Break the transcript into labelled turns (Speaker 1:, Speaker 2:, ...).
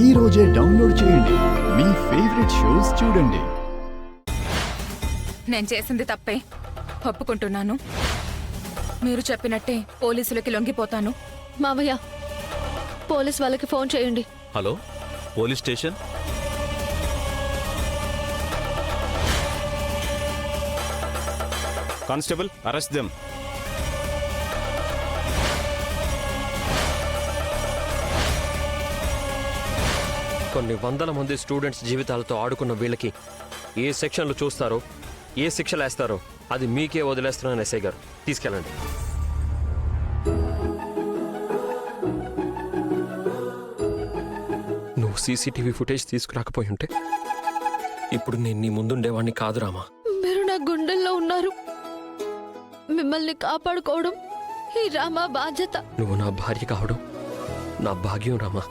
Speaker 1: ఈ రోజే డౌన్లోడ్ చేయండి. మీ ఫేవరెట్ షోస్ చూడండి.
Speaker 2: నేను చేసింది తప్పే, ఒప్పుకుంటున్నాను. మీరు చెప్పినట్టే పోలీసులకి లొంగిపోతాను.
Speaker 3: మావయ్య, పోలీస్ వాళ్ళకి ఫోన్ చేయండి.
Speaker 4: Hello, police station. Constable, arrest them.
Speaker 5: కొన్ని వందల మంది స్టూడెంట్స్ జీవితాలతో ఆడుకున్న వీళ్ళకి ఏ సెక్షన్లు చూస్తారో, ఏ శిక్షలు వేస్తారో అది మీకే వదిలేస్తున్నాను ఎస్ఐ గారు. తీసుకెళ్ళండి. నువ్వు సీసీటీవీ ఫుటేజ్ తీసుకురాకపోయి ఉంటే ఇప్పుడు నేను నీ ముందుండేవాడిని కాదు రామా.
Speaker 3: మీరు నా గుండెల్లో ఉన్నారు. మిమ్మల్ని కాపాడుకోవడం ఈ రామా బాధ్యత.
Speaker 5: నువ్వు నా భార్య కావడం నా భాగ్యం రామా.